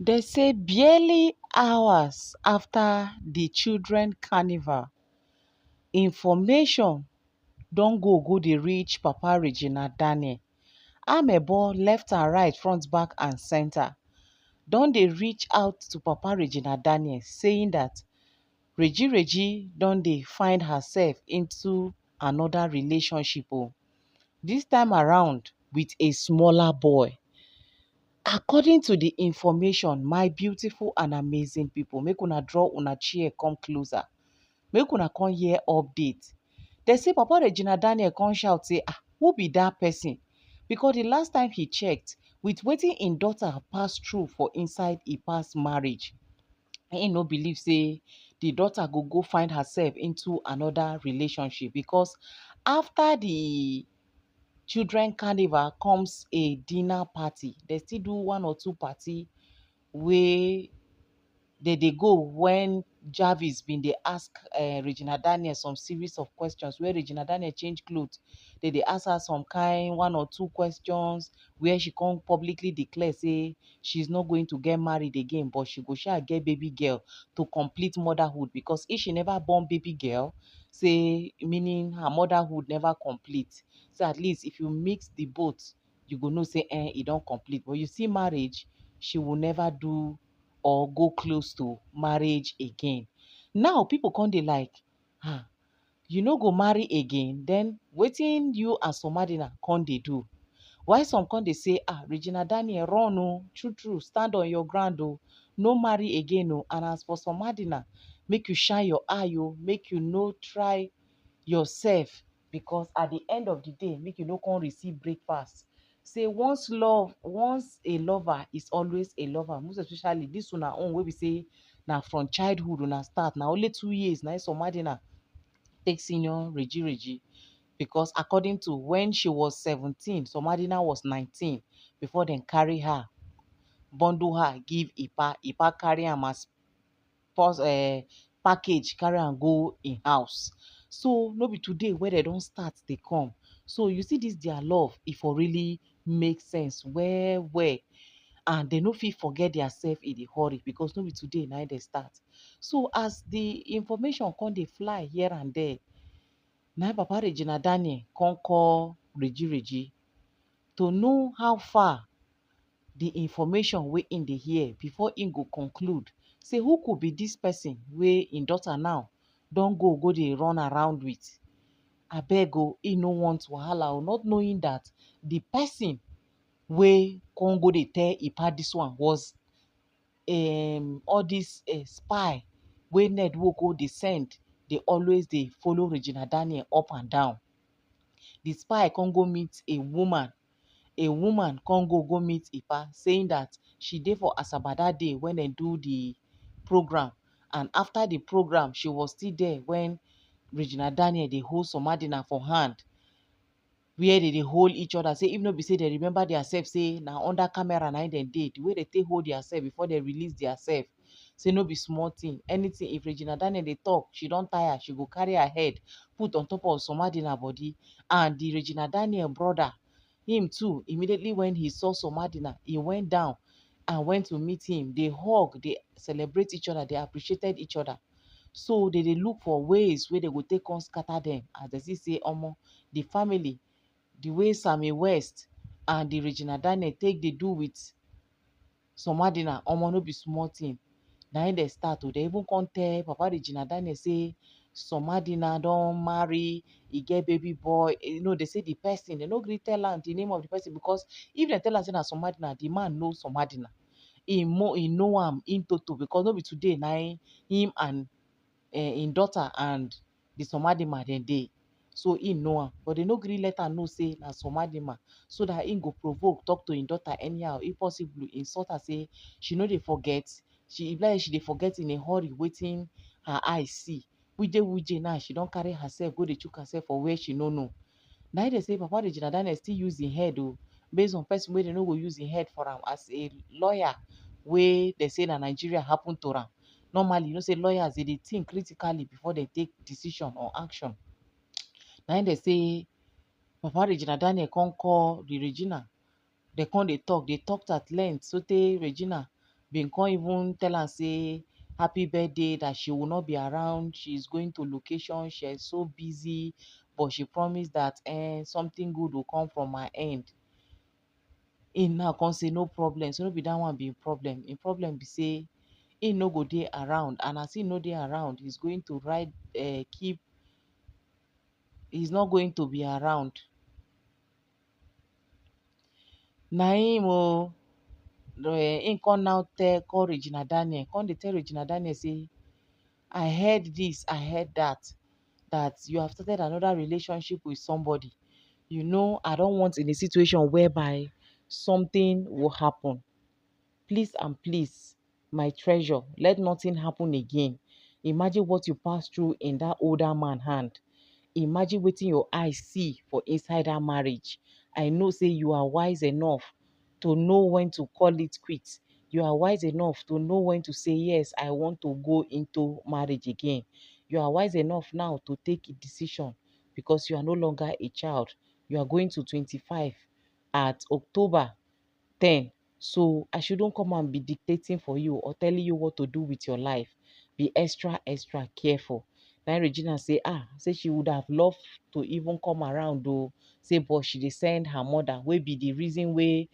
They say barely hours after the children carnival, information don go dey reach Papa Regina Daniel. Amebo left and right, front, back and center don dey reach out to Papa Regina Daniel saying that Regi don dey find herself into another relationship this time around with a smaller boy. According to the information, my beautiful and amazing people, make una draw una chair come closer. Make una come hear update. They say Papa Regina Daniel come shout say, who be that person? Because the last time he checked, with wetin im daughter pass through for inside e past marriage, he no believe say the daughter go find herself into another relationship because after the children carnival comes a dinner party. They still do one or two party wey dey go when Jarvis bin dey ask Regina Daniel some series of questions where Regina Daniel change clothes. They ask her some kind one or two questions where she come publicly declare say she's not going to get married again, but she go sha get baby girl to complete motherhood because if she never born baby girl, say meaning her motherhood never complete. So at least if you mix the both, you go know say e don complete. But you see marriage, she will never do or go close to marriage again. Now people come dey like, you no go marry again, then wetin you and Somadina come dey do? Why some come dey say, Regina Daniel run true stand on your ground no marry again and as for Somadina, make you shine your eye make you no try yourself because at the end of the day, make you no come receive breakfast. Say once a lover is always a lover, most especially this una own wey be say na from childhood una start, na only 2 years na Somadina take senior Regi because according to when she was 17, Somadina was 19 before dem carry her, bundle her give Ipa carry am as package, carry am go im house. So no be today wey dem don start dey come. So you see this their love, e for really make sense well and dem no fit forget theirself in the hurry because no be today na dem start. So as the information come dey fly here and there, na Papa Regina Daniel come call Regi to know how far the information wey im dey hear before im go conclude say who could be this person wey im daughter now don go dey run around with. Abeg he no want wahala not knowing that the person wey come go dey tell Ipa this one was all this spy wey Ned Nwoko dey send, dey always dey follow Regina Daniel up and down. The spy come go meet a woman come go meet Ipa saying that she dey for Asaba that day when dem do the program, and after the program she was still there when Regina Daniel dey hold Somadina for hand, where they dey hold each other. Say if no be say they remember theirself, say na under camera na dem dey, the way they take hold theirself before they release theirself, say no be small thing. Anything if Regina Daniel dey talk, she don tire, she go carry her head put on top of Somadina body. And the Regina Daniel brother, him too, immediately when he saw Somadina, he went down and went to meet him. They hug, they celebrate each other, they appreciated each other. So they look for ways where they go take on scatter them. As they say, the family, the way Sammy West and the Regina Daniel take they do with Somadina, no be small thing. Now they start to, they even come tell Papa Regina Daniel say Somadina don marry, he get baby boy. They say the person, they no gree tell am the name of the person because if they tell am say na Somadina, the man know Somadina. He know am in toto because no be today na him and in daughter and the Somadima dem dey. So he know am, but they no gree let am know say na Somadima, so that he go provoke talk to him daughter anyhow, if possible insult her say she no dey forget, she dey forget in a hurry wetin her eye see. Wuje now she don carry herself go dey chook herself for where she no know. Na they say Papa Regina Daniel still use im head based on person wey they no go use im head for am as a lawyer wey they say na Nigeria happen to am. Normally, say lawyers they think critically before they take decision or action. Now they say Papa Regina Daniel come call the Regina. They come they talked at length. So they Regina bin come even tell am say happy birthday, that she will not be around, she's going to location, she is so busy, but she promised that something good will come from her end. Im now come say no problem, so no be dat one be im problem. Im problem be say im no go dey around, and as im no dey around, he's going to write keep he's not going to be around. Na im o im come now call Regina Daniel, come dey tell Regina Daniel say I heard this, I heard that you have started another relationship with somebody. You know, I don't want in a situation whereby something will happen. Please and please, my treasure, let nothing happen again. Imagine what you passed through in that older man hand. Imagine wetin your eyes see for inside that marriage. I know say you are wise enough to know when to call it quits. You are wise enough to know when to say, yes, I want to go into marriage again. You are wise enough now to take a decision because you are no longer a child. You are going to 25 at October 10. So I shouldn't come and be dictating for you or telling you what to do with your life. Be extra, extra careful. Then Regina say she would have loved to even come around though. Say, but she dey send her mother, wey be the reason wey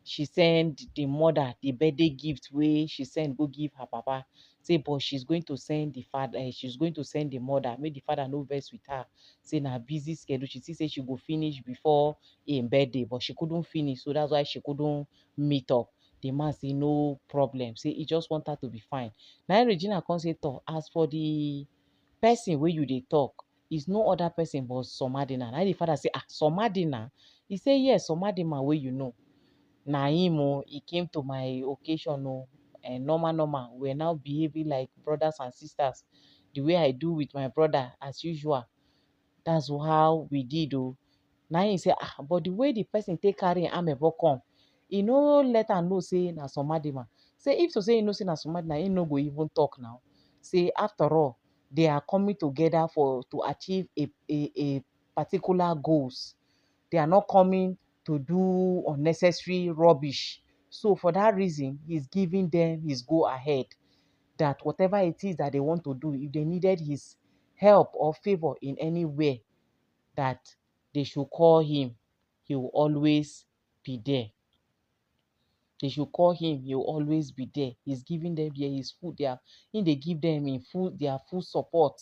she send the mother the birthday gift wey she send go give her papa. Say, but she's going to send the father, she's going to send the mother, make the father no vex with her. Say na busy schedule. She still say she go finish before im birthday, but she couldn't finish, so that's why she couldn't meet up. The man say no problem, say he just want her to be fine. Now Regina come say, talk as for the person wey you dey talk, is no other person but Somadina. Now the father say, Somadina. He say, yes, Somadina wey you know. Na him he came to my occasion and normal. We're now behaving like brothers and sisters, the way I do with my brother as usual. That's how we did Now him say, but the way the person take carry amebo come, he no let her know say na Somadina. Say if to say he know say na Somadina, he no go even talk now. Say after all, they are coming together to achieve a particular goals. They are not coming to do unnecessary rubbish. So for that reason, he's giving them his go ahead. That whatever it is that they want to do, if they needed his help or favor in any way, that they should call him. He will always be there. They should call him. He will always be there. He's giving them his food. They give them in full their full support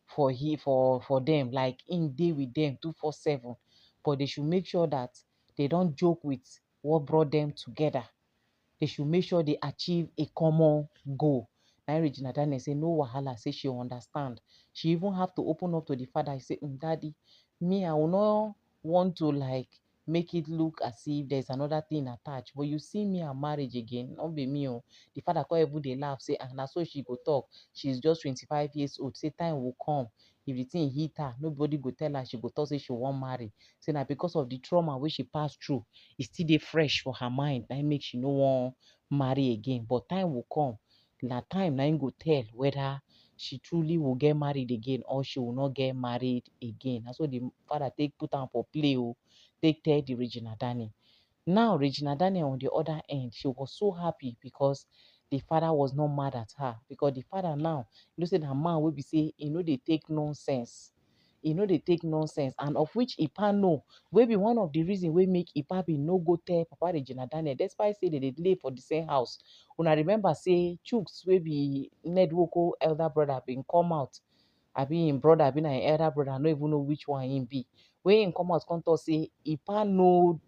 for them. Like in day with them 247. But they should make sure that they don't joke with what brought them together. They should make sure they achieve a common goal. Now Regina Daniel say no wahala, say she understand. She even have to open up to the father. She say, Daddy, me, I will not want to like make it look as if there's another thing attached. But you see me and marriage again, not be me. The father come every day laugh, say, and so she go talk. She's just 25 years old. Say time will come. If the thing hit her, nobody go tell her she go talk say she won't marry. Say now because of the trauma which she passed through, it's still dey fresh for her mind. That make she no wan marry again. But time will come. Na time na go tell whether she truly will get married again or she will not get married again. And so the father take put am for play take tell the Regina Daniel. Now Regina Daniel on the other end, she was so happy because the father was not mad at her. Because the father now, you know say na man will be say, they take nonsense. They take nonsense. And of which Ipa know, wey be one of the reason wey make Ipa be no go tell Papa Regina Daniel, despite say they live for the same house. Una remember say Chuks wey be Nedwoko elder brother been come out. Abi him brother, abi na him elder brother, I no even know which one him be. When him come out, come talk say Ipa know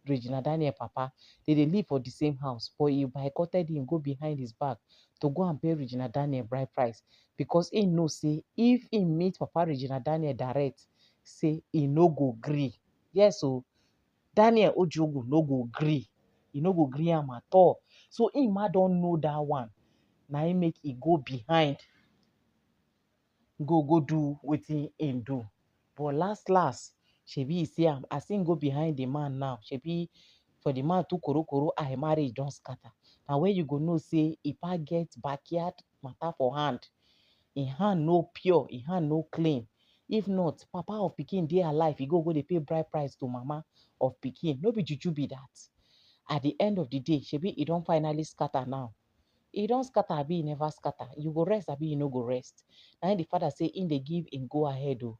Regina Daniel papa, they live for the same house, but he boycotted him, go behind his back to go and pay Regina Daniel bride price because he know say if he meet Papa Regina Daniel direct, say he no go gree. Yes, so Daniel Ojogu no go gree. He no go gree him at all. So him ma don't know that one. Now he make he go behind, go do wetin him do. But last, shebi he say am as him go behind the man now. Shebi for the man to koro marriage don scatter. Na when you go know say Ipa get backyard matter for hand. Him hand no pure, him hand no clean. If not, papa of pikin dey alive, he go dey pay bride price to mama of pikin. No be juju be that. At the end of the day, shebi e don finally scatter now. e don scatter abi e never scatter, you go rest abi you no go rest. Na im the father say im dey give im go ahead o.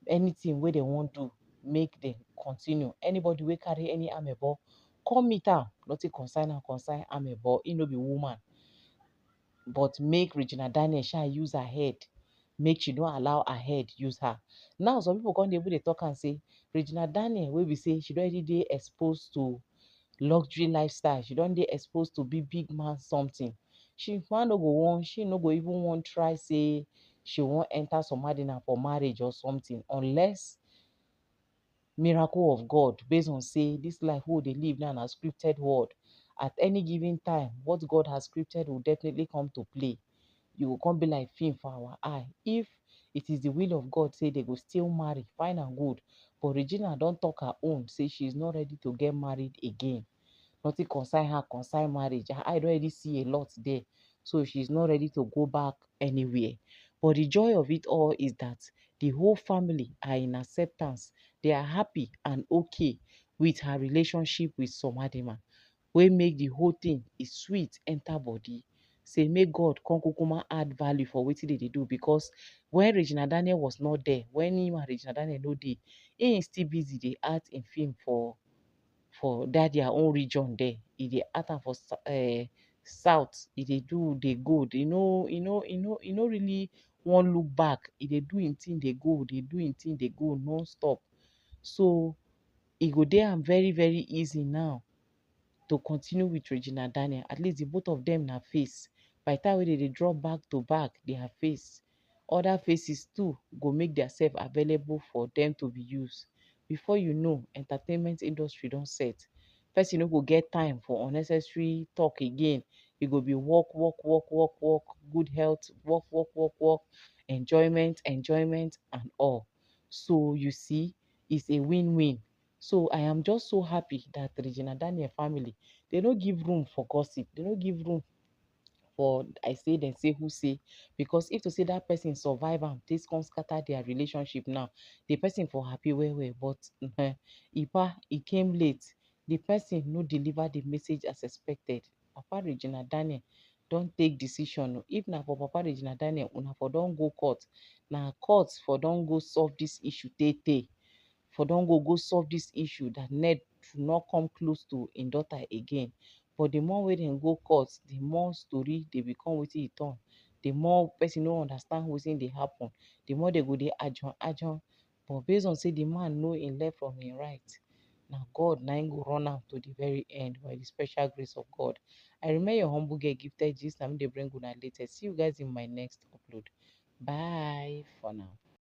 Anything wey dem wan do, make dem continue. Anybody wey carry any amebo come meet am, nothing concern amebo, e no be woman. But make Regina Daniel sha use her head, make she no allow her head use her. Now some people come dey even dey talk am say Regina Daniel wey be say she don already dey exposed to luxury lifestyle, she don dey exposed to big man something. She no go even wan try say she wan enter some madina for marriage or something, unless miracle of God, based on say this life wey we dey live now na scripted world. At any given time, what God has scripted will definitely come to play. You go come be like film for our eye. If it is the will of God say they go still marry, fine and good. But Regina don talk her own, say she is not ready to get married again. Nothing concern her, concern marriage. Her eye don already see a lot there. So she's not ready to go back anywhere. But the joy of it all is that the whole family are in acceptance. They are happy and okay with her relationship with Somadima. Wey make the whole thing is sweet enter body. Say make God come kukuma add value for wetin they dey do, because when Regina Daniel was not there, when him and Regina Daniel no dey, he still busy dey act in film for that their own region there. He dey act am for south. He dey do dey go. He no really wan look back. He dey do him thing dey go, dey do him thing dey go non-stop. So e go dey am very easy now to continue with Regina Daniel. At least the both of them na face. By the time wey they drop back to back, their face, other faces too go make themselves available for them to be used. Before you know, entertainment industry don set. Person no go get time for unnecessary talk again. E go be work, good health, work, enjoyment, and all. So you see, it's a win-win. So I am just so happy that Regina Daniel family, they no give room for gossip. They no give room for I say dem say who say, because if to say that person survive am, this come scatter their relationship now, the person for happy well, but Ipa, e came late. The person no deliver the message as expected. Papa Regina Daniel don take decision. If na for Papa Regina Daniel, una for don go court. Na court for don go solve this issue tey. For don go solve this issue, that Ned should not come close to im daughter again. But the more wey dem go court, the more story dey become wetin e turn. The more person no understand wetin dey happen, the more they go dey ajon. But based on say the man know im left from im right, na God na im go run am to the very end by the special grace of God. I remain your humble girl, Gifted Gist. Na me dey bring una latest. See you guys in my next upload. Bye for now.